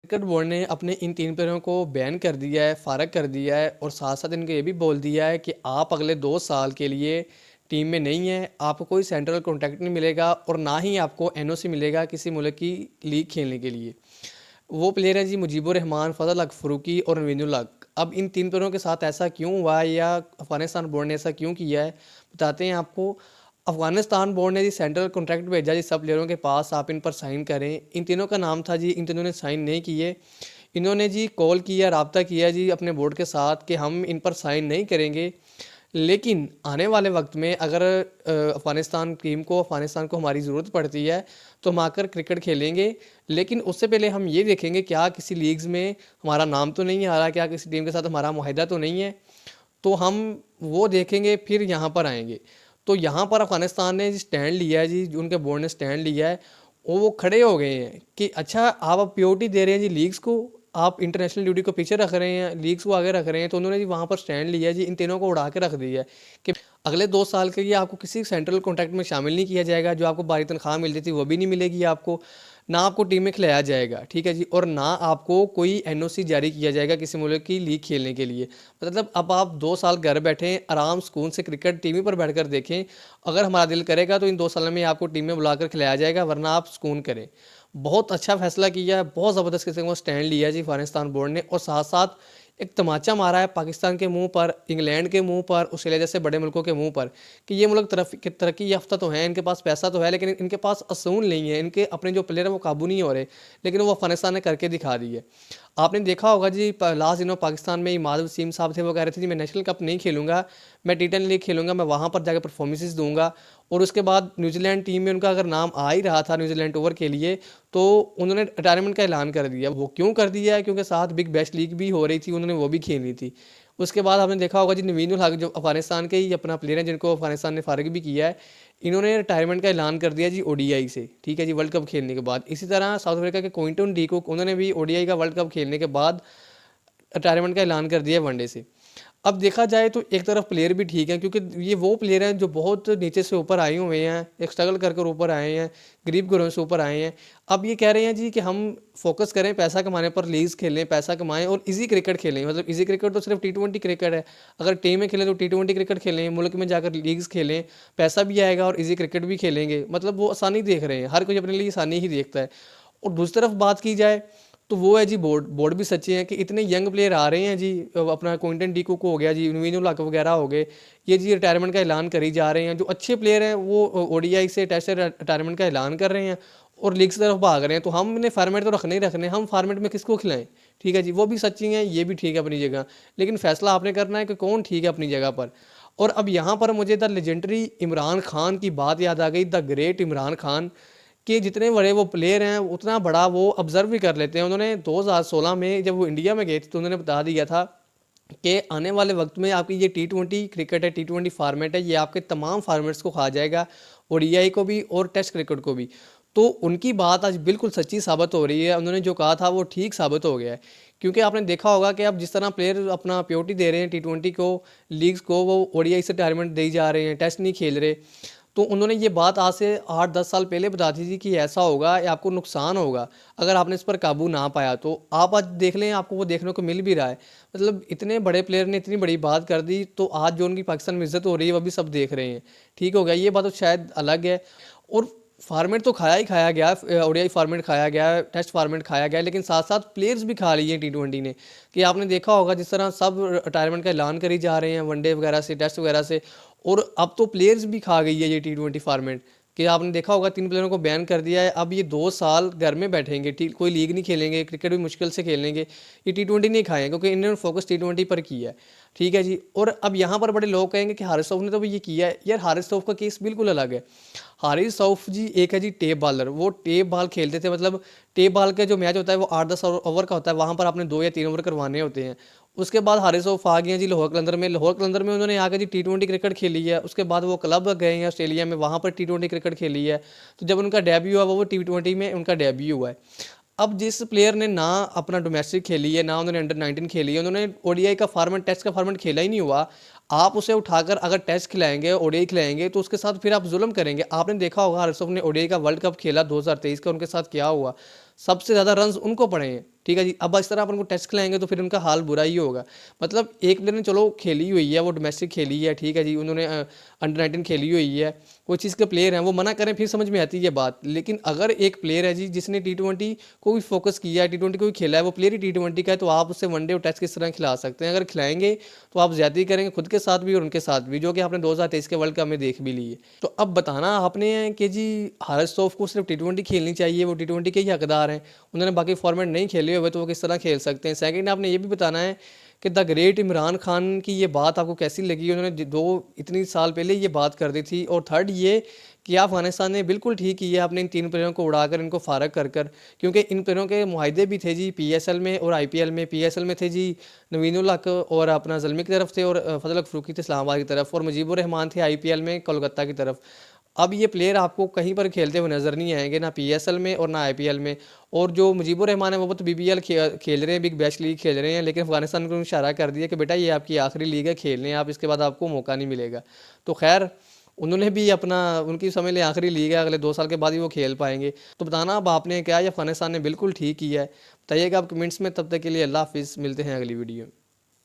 Cricket board ने अपने इन 3 प्लेयरों को बैन कर दिया है, फ़ारिग कर दिया है और साथ-साथ इनको ये भी बोल दिया है कि आप अगले 2 साल के लिए टीम में नहीं हैं, आपको कोई सेंट्रल कॉन्ट्रैक्ट नहीं मिलेगा और ना ही आपको एनओसी मिलेगा किसी मुल्क की लीग खेलने के लिए। वो प्लेयर हैं जी मुजीबुर रहमान, फ़ज़ल हक फ़ारूकी और नवीनुल हक। अब इन 3 प्लेयरों के साथ ऐसा क्यों हुआ है या अफ़गानिस्तान बोर्ड ने ऐसा क्यों किया है, बताते हैं आपको। अफ़गानिस्तान बोर्ड ने जी सेंट्रल कॉन्ट्रैक्ट भेजा जी सब प्लेयरों के पास, आप इन पर साइन करें। इन तीनों का नाम था जी, इन तीनों ने साइन नहीं किए। इन्होंने जी कॉल किया, राब्ता किया जी अपने बोर्ड के साथ कि हम इन पर साइन नहीं करेंगे, लेकिन आने वाले वक्त में अगर अफ़गानिस्तान को हमारी ज़रूरत पड़ती है तो हम आकर क्रिकेट खेलेंगे, लेकिन उससे पहले हम ये देखेंगे क्या किसी लीग्स में हमारा नाम तो नहीं आ रहा, क्या किसी टीम के साथ हमारा मुआहदा तो नहीं है, तो हम वो देखेंगे फिर यहाँ पर आएंगे। तो यहाँ पर अफ़गानिस्तान ने स्टैंड लिया है जी, जो उनके बोर्ड ने स्टैंड लिया है, वो खड़े हो गए हैं कि अच्छा आप अब पीओटी दे रहे हैं जी लीग्स को, आप इंटरनेशनल ड्यूटी को पीछे रख रहे हैं, लीग्स को आगे रख रहे हैं। तो उन्होंने जी वहाँ पर स्टैंड लिया है जी, इन तीनों को उड़ा के रख दिया है कि अगले 2 साल के लिए आपको किसी सेंट्रल कॉन्ट्रैक्ट में शामिल नहीं किया जाएगा, जो आपको बारी तनख्वाह मिलती थी वो भी नहीं मिलेगी आपको, ना आपको टीम में खिलाया जाएगा, ठीक है जी, और ना आपको कोई एनओसी जारी किया जाएगा किसी मुल्क की लीग खेलने के लिए। मतलब अब आप 2 साल घर बैठें, आराम सुकून से क्रिकेट टीवी पर बैठकर देखें। अगर हमारा दिल करेगा तो इन 2 सालों में आपको टीम में बुलाकर खिलाया जाएगा, वरना आप सुकून करें। बहुत अच्छा फैसला किया है, बहुत ज़बरदस्त किस्म का स्टैंड लिया है जी अफ़गानिस्तान बोर्ड ने, और साथ-साथ एक तमाचा मारा है पाकिस्तान के मुँह पर, इंग्लैंड के मुँह पर, ऑस्ट्रेलिया जैसे बड़े मुल्कों के मुँह पर कि ये मुल्क तरक्की याफ्ता तो हैं, इनके पास पैसा तो है, लेकिन इनके पास असूल नहीं है, इनके अपने जो प्लेयर हैं वो काबू नहीं हो रहे, लेकिन वो अफ़गानिस्तान ने करके दिखा दी है। आपने देखा होगा जी लास्ट दिनों पाकिस्तान में इमाद वसीम साहब थे, वो कह रहे थे जी मैं नेशनल कप नहीं खेलूँगा, मैं टी10 लीग खेलूँगा, मैं वहाँ पर जाकर परफॉर्मेंसेस दूँगा। और उसके बाद न्यूजीलैंड टीम में उनका अगर नाम आ ही रहा था न्यूजीलैंड ओवर के लिए, तो उन्होंने रिटायरमेंट का ऐलान कर दिया। वो क्यों कर दिया है? क्योंकि साथ बिग बैश लीग भी हो रही थी, उन्होंने वो भी खेलनी थी। उसके बाद आपने देखा होगा जी नवीनुल हक जो अफ़गानिस्तान के ही अपना प्लेयर हैं, जिनको अफ़गानिस्तान ने फ़ारिग भी किया है, इन्होंने रिटायरमेंट का ऐलान कर दिया जी ओडीआई से, ठीक है जी, वर्ल्ड कप खेलने के बाद। इसी तरह साउथ अफ्रीका के क्विंटन डी कुक, उन्होंने भी ओडीआई का वर्ल्ड कप खेलने के बाद रिटायरमेंट का ऐलान कर दिया वनडे से। अब देखा जाए तो एक तरफ प्लेयर भी ठीक है, क्योंकि ये वो प्लेयर हैं जो बहुत नीचे से ऊपर आए हुए हैं, एक स्ट्रगल कर कर ऊपर आए हैं, गरीब घरों से ऊपर आए हैं। अब ये कह रहे हैं जी कि हम फोकस करें पैसा कमाने पर, लीग्स खेलें, पैसा कमाएं और इजी क्रिकेट खेलें। मतलब इजी क्रिकेट तो सिर्फ टी20 क्रिकेट है, अगर टीम में खेलें तो टी20 क्रिकेट खेलें, मुल्क में जाकर लीग्स खेलें, पैसा भी आएगा और इजी क्रिकेट भी खेलेंगे। मतलब वो आसानी देख रहे हैं, हर कोई अपने लिए आसानी ही देखता है। और दूसरी तरफ बात की जाए तो वो है जी बोर्ड बोर्ड भी सच्चे हैं कि इतने यंग प्लेयर आ रहे हैं जी, अपना क्विंटन डी कुक हो गया जी, नवीनुल हक वगैरह हो गए, ये जी रिटायरमेंट का ऐलान करी जा रहे हैं। जो अच्छे प्लेयर हैं वो ओडीआई से टेस्ट से रिटायरमेंट का ऐलान कर रहे हैं और लीग की तरफ भाग रहे हैं। तो हमने फार्मेट तो रखने ही रखने, हम फार्मेट में किसको खिलाएं? ठीक है जी, वो भी सच्ची हैं, ये भी ठीक है अपनी जगह, लेकिन फैसला आपने करना है कि कौन ठीक है अपनी जगह पर। और अब यहाँ पर मुझे द लेजेंडरी इमरान खान की बात याद आ गई, द ग्रेट इमरान खान, कि जितने बड़े वो प्लेयर हैं उतना बड़ा वो ऑब्जर्व भी कर लेते हैं। उन्होंने 2016 में जब वो इंडिया में गए थे तो उन्होंने बता दिया था कि आने वाले वक्त में आपकी ये टी20 क्रिकेट है, टी20 फार्मेट है, ये आपके तमाम फार्मेट्स को खा जाएगा, ओडीआई को भी और टेस्ट क्रिकेट को भी। तो उनकी बात आज बिल्कुल सच्ची साबित हो रही है, उन्होंने जो कहा था वो ठीक साबित हो गया है। क्योंकि आपने देखा होगा कि अब जिस तरह प्लेयर अपना पीओटी दे रहे हैं टी20 को, लीग्स को, वो ओडीआई से रिटायरमेंट दे जा रहे हैं, टेस्ट नहीं खेल रहे। तो उन्होंने ये बात आज से 8-10 साल पहले बता दी थी कि ऐसा होगा या आपको नुकसान होगा अगर आपने इस पर काबू ना पाया। तो आप आज देख लें, आपको वो देखने को मिल भी रहा है। मतलब इतने बड़े प्लेयर ने इतनी बड़ी बात कर दी, तो आज जो उनकी पाकिस्तान में इज्जत हो रही है वो भी सब देख रहे हैं। ठीक हो गया, ये बात तो शायद अलग है। और फार्मेट तो खाया ही खाया गया, ओडीआई फार्मेट खाया गया, टेस्ट फार्मेट खाया गया, लेकिन साथ साथ प्लेयर्स भी खा लिए टी20 ने। कि आपने देखा होगा जिस तरह सब रिटायरमेंट का ऐलान करी जा रहे हैं वनडे वगैरह से, टेस्ट वगैरह से, और अब तो प्लेयर्स भी खा गई है ये टी20 फार्मेट। कि आपने देखा होगा 3 प्लेयरों को बैन कर दिया है, अब ये 2 साल घर में बैठेंगे, कोई लीग नहीं खेलेंगे, क्रिकेट भी मुश्किल से खेलेंगे, ये टी20 नहीं खाएंगे क्योंकि इन्होंने फोकस टी20 पर किया है। ठीक है जी। और अब यहाँ पर बड़े लोग कहेंगे कि हारिस रऊफ ने तो भी ये किया है। यार हारिस रऊफ का केस बिल्कुल अलग है। हारिस रऊफ जी एक है जी टेप बॉलर, वो टेप बॉल खेलते थे। मतलब टेप बॉल का जो मैच होता है वो 8-10 ओवर का होता है, वहाँ पर आपने 2 या 3 ओवर करवाने होते हैं। उसके बाद हारिस रऊफ आ गए हैं जी लाहौर कलंदर में। लाहौर कलंदर में उन्होंने आकर जी टी20 क्रिकेट खेली है। उसके बाद वो क्लब गए हैं ऑस्ट्रेलिया में, वहाँ पर टी20 क्रिकेट खेली है। तो जब उनका डेब्यू हुआ वो टी20 में उनका डेब्यू हुआ है। अब जिस प्लेयर ने ना अपना डोमेस्टिक खेली है, ना उन्होंने अंडर-19 खेली है, उन्होंने ओडीआई का फॉर्मेट, टेस्ट का फॉर्मेट खेला ही नहीं हुआ, आप उसे उठाकर अगर टेस्ट खिलाएंगे, ओडीआई खिलाएंगे, तो उसके साथ फिर आप जुल्म करेंगे। आपने देखा होगा हारिस रऊफ ने ओडीआई का वर्ल्ड कप खेला 2023 का, उनके साथ क्या हुआ, सबसे ज़्यादा रन्स उनको पड़े हैं। ठीक है जी। अब इस तरह आप उनको टेस्ट खिलाएंगे तो फिर उनका हाल बुरा ही होगा। मतलब एक प्लेयर ने चलो खेली हुई है, वो डोमेस्टिक खेली है, ठीक है जी, उन्होंने अंडर 19 खेली हुई है, कोई चीज़ के प्लेयर हैं, वो मना करें फिर समझ में आती है बात। लेकिन अगर एक प्लेयर है जी जिसने T20 को भी फोकस किया है, T20 को भी खेला है, वो प्लेयर ही T20 का है, तो आप उससे वनडे और टेस्ट किस तरह खिला सकते हैं? अगर खिलाएंगे तो आप ज्यादती करेंगे खुद के साथ भी और उनके साथ भी, जो कि आपने 2023 के वर्ल्ड कप में देख भी ली है। तो अब बताना आपने है कि जी हारिस रऊफ को सिर्फ T20 खेलनी चाहिए, वो T20 के ही हकदार हैं, उन्होंने बाकी फॉर्मेट नहीं खेले हुए, तो वो किस तरह खेल सकते हैं। सेकंड आपने ये भी बताना है कि द ग्रेट इमरान खान की ये बात आपको कैसी लगी, उन्होंने इतनी साल पहले ये बात कर दी थी। और थर्ड ये कि अफगानिस्तान ने बिल्कुल ठीक किया आपने इन 3 प्लेयरों को उड़ाकर इनको फारग कर, क्योंकि इन प्लेयरों के मुआहदे भी थे जी PSL में और IPL में। PSL में थे जी नवीनुल हक और अपना ज़ल्मी की तरफ थे, और फजल फ़रूकी थे इस्लामाबाद की तरफ, और मुजीबुर रहमान थे IPL में कोलकाता की तरफ। अब ये प्लेयर आपको कहीं पर खेलते हुए नज़र नहीं आएंगे, ना PSL में और ना IPL में। और जो मुजीबुर रहमान है वो तो BBL खेल रहे हैं, बिग बैश लीग खेल रहे हैं, लेकिन अफगानिस्तान को इशारा कर दिया कि बेटा ये आपकी आखिरी लीग है, खेल लें आप, इसके बाद आपको मौका नहीं मिलेगा। तो खैर उन्होंने भी अपना, उनकी समझ लें आखिरी लीग है, अगले 2 साल के बाद ही वो खेल पाएंगे। तो बताना अब आपने क्या, या अफगानिस्तान ने बिल्कुल ठीक किया है, बताइएगा आप कमेंट्स में। तब तक के लिए अल्लाह हाफिज़, मिलते हैं अगली वीडियो में।